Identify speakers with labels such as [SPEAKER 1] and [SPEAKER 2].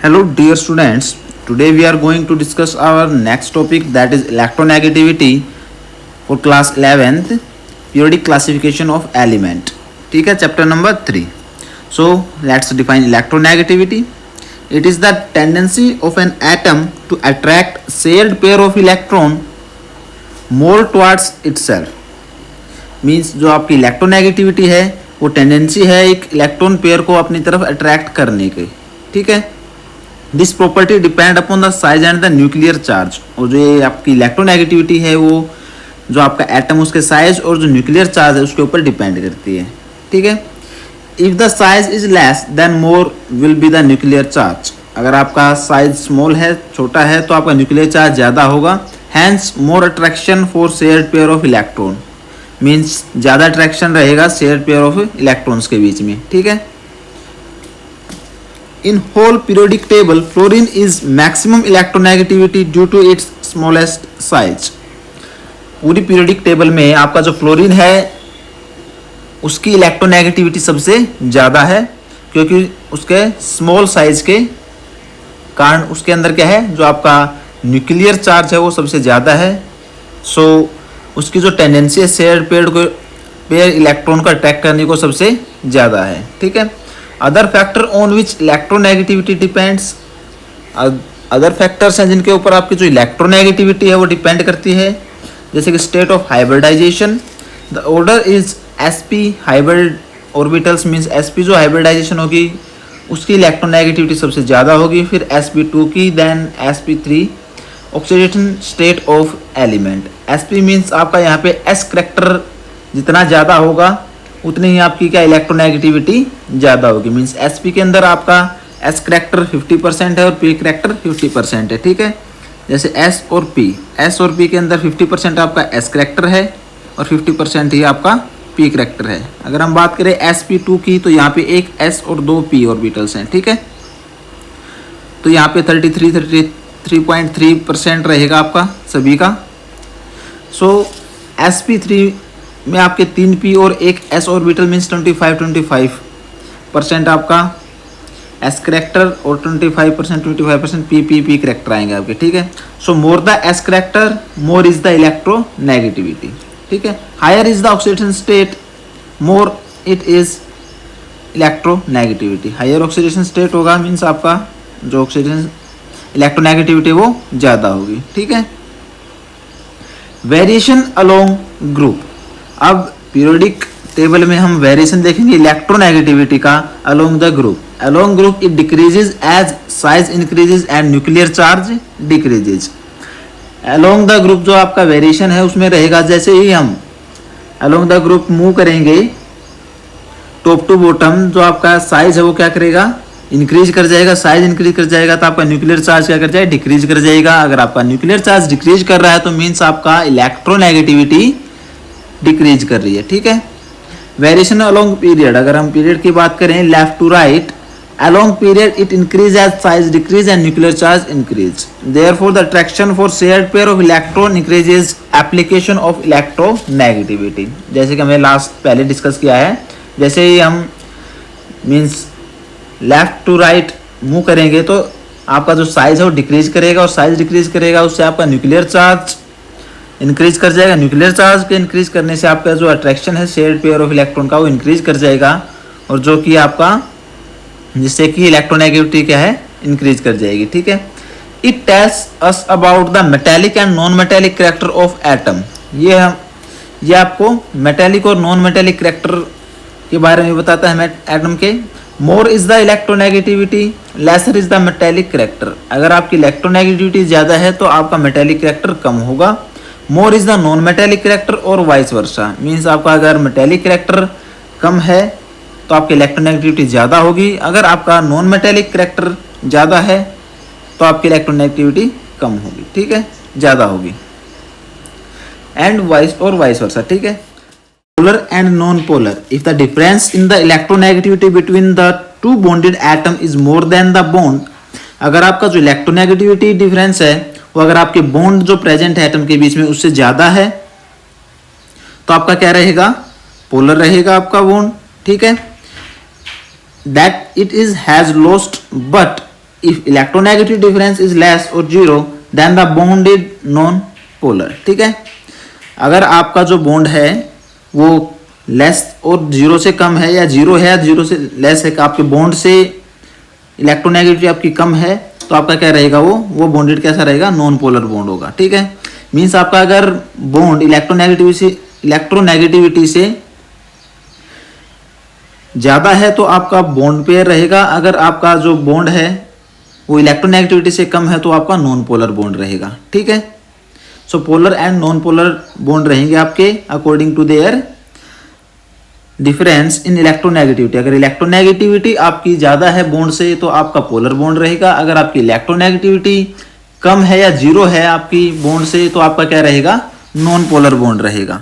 [SPEAKER 1] Hello dear students, today we are going to discuss our next topic, that is electronegativity for class 11th, periodic classification of element. ठीक है, chapter number 3. So let's define electronegativity. It is the tendency of an atom to attract shared pair of electron more towards itself. Means जो आपकी electronegativity है वो tendency है एक electron pair को अपनी तरफ अट्रैक्ट करने की. ठीक है, this property depend upon the size and the nuclear charge. और जो ये आपकी इलेक्ट्रोनेगेटिविटी है वो जो आपका एटम उसके साइज और जो न्यूक्लियर चार्ज है उसके ऊपर डिपेंड करती है. ठीक है, if the size is less than more will be the nuclear charge. अगर आपका साइज स्मॉल है, छोटा है, तो आपका न्यूक्लियर चार्ज ज़्यादा होगा. Hence more attraction for shared pair of electron. Means ज़्यादा अट्रैक्शन रहेगा शेयर्ड पेयर ऑफ इलेक्ट्रॉन्स के बीच में. ठीक है, in whole periodic table fluorine is maximum electronegativity due to its smallest size. पूरी पीरियोडिक टेबल में आपका जो फ्लोरीन है उसकी इलेक्ट्रोनेगेटिविटी सबसे ज़्यादा है क्योंकि उसके स्मॉल साइज के कारण उसके अंदर क्या है, जो आपका न्यूक्लियर चार्ज है वो सबसे ज़्यादा है. सो उसकी जो टेंडेंसी है शेयर पेयर इलेक्ट्रॉन को अट्रैक्ट करने को सबसे ज़्यादा है. ठीक है, other factor on which electronegativity depends. Other factors हैं जिनके ऊपर आपकी जो इलेक्ट्रोनेगेटिविटी है वो डिपेंड करती है, जैसे कि state of hybridisation. The order is sp hybrid orbitals. Means sp जो हाइब्रिडाइजेशन होगी उसकी इलेक्ट्रोनेगेटिविटी सबसे ज़्यादा होगी, फिर sp2 की, then sp3 oxidation state of element. sp means आपका यहाँ पे s करेक्टर जितना ज़्यादा होगा उतनी ही आपकी क्या इलेक्ट्रोनेगेटिविटी ज़्यादा होगी. मीन्स sp के अंदर आपका s करेक्टर 50% है और p करेक्टर 50% है. ठीक है, जैसे s और p के अंदर 50% आपका s करेक्टर है और 50% ही आपका p करेक्टर है. अगर हम बात करें sp2 की तो यहाँ पे एक s और दो p ऑर्बिटल्स हैं. ठीक है, तो यहाँ पे 33.3% रहेगा आपका सभी का. सो sp3 में आपके 3 p और एक s ऑर्बिटल मीन्स 25% आपका s करेक्टर और 25% p करेक्टर आएंगे आपके. ठीक है, so more the s character more is the electronegativity. ठीक है, higher is the oxidation state more it is electronegativity. Higher oxidation state होगा मीन्स आपका जो ऑक्सीडेशन इलेक्ट्रोनेगेटिविटी वो ज़्यादा होगी. ठीक है, वेरिएशन अलोंग ग्रुप. अब पीरियोडिक टेबल में हम वेरिएशन देखेंगे इलेक्ट्रोनेगेटिविटी का along the group. Along group it decreases as size increases and nuclear charge decreases. Along the group जो आपका वेरिएशन है उसमें रहेगा, जैसे ही हम अलोंग द ग्रुप मूव करेंगे टॉप टू बॉटम, जो आपका साइज है वो क्या करेगा, इंक्रीज कर जाएगा. साइज इंक्रीज कर जाएगा तो आपका न्यूक्लियर चार्ज क्या कर जाएगा, डिक्रीज कर जाएगा. अगर आपका न्यूक्लियर चार्ज डिक्रीज कर रहा है तो मीन्स आपका इलेक्ट्रोनेगेटिविटी डिक्रीज कर रही है. ठीक है, वेरिएशन अलोंग पीरियड. अगर हम पीरियड की बात करें left to right, along period it increase as size decrease and nuclear charge increase. Therefore the attraction for shared pair of electron increases application of electronegativity. जैसे कि हमने पहले डिस्कस किया है, जैसे ही हम means left to right move करेंगे तो आपका जो साइज है वो डिक्रीज करेगा और साइज डिक्रीज करेगा उससे आपका न्यूक्लियर चार्ज इंक्रीज कर जाएगा. न्यूक्लियर चार्ज के इंक्रीज करने से आपका जो अट्रैक्शन है शेयर्ड पेयर ऑफ इलेक्ट्रॉन का वो इंक्रीज कर जाएगा और जो कि आपका जिससे कि इलेक्ट्रोनेगेटिविटी क्या है, इंक्रीज कर जाएगी. ठीक है, it tells us about the metallic and non metallic character of atom. ये आपको मेटेलिक और नॉन मेटेलिक करेक्टर के बारे में बताता है एटम के. More is the electronegativity lesser is the metallic character. अगर आपकी इलेक्ट्रोनेगेटिविटी ज़्यादा है तो आपका मेटेलिक करेक्टर कम होगा. मोर is the non metallic character और वाइस वर्सा. मीन्स आपका अगर मेटेलिक करेक्टर कम है तो आपकी इलेक्ट्रोनेगेटिविटी ज़्यादा होगी. अगर आपका नॉन मेटेलिक करेक्टर ज़्यादा है तो आपकी इलेक्ट्रोनेगेटिविटी कम होगी. ठीक है, ज़्यादा होगी. And vice versa. ठीक है, polar and non-polar. If the difference in the electronegativity between the two bonded atom is more than the bond, अगर आपका जो इलेक्ट्रोनेगेटिविटी डिफरेंस है वो अगर आपके बॉन्ड जो प्रेजेंट है एटम के बीच में उससे ज़्यादा है तो आपका क्या रहेगा, पोलर रहेगा आपका बॉन्ड. ठीक है, that it is has lost but if electronegative difference is less or zero then the bond is non polar. ठीक है, अगर आपका जो बॉन्ड है वो लेस और जीरो से कम है या जीरो है या जीरो से लेस है, आपके बॉन्ड से इलेक्ट्रोनेगेटिविटी आपकी कम है, तो आपका क्या रहेगा, वो बॉन्डेड कैसा रहेगा, नॉन पोलर बॉन्ड होगा। ठीक है, मीन्स आपका अगर बॉन्ड इलेक्ट्रोनेगेटिविटी से ज़्यादा है तो आपका बॉन्ड पेयर रहेगा, अगर आपका जो बॉन्ड है वो इलेक्ट्रोनेगेटिविटी से कम है तो आपका नॉन पोलर बॉन्ड रहेगा। ठीक है, so polar and non polar bond रहेंगे आपके according to their difference in electronegativity. अगर इलेक्ट्रोनेगेटिविटी आपकी ज़्यादा है बॉन्ड से तो आपका पोलर बॉन्ड रहेगा, अगर आपकी इलेक्ट्रोनेगेटिविटी कम है या जीरो है आपकी बॉन्ड से तो आपका क्या रहेगा, नॉन पोलर बॉन्ड रहेगा।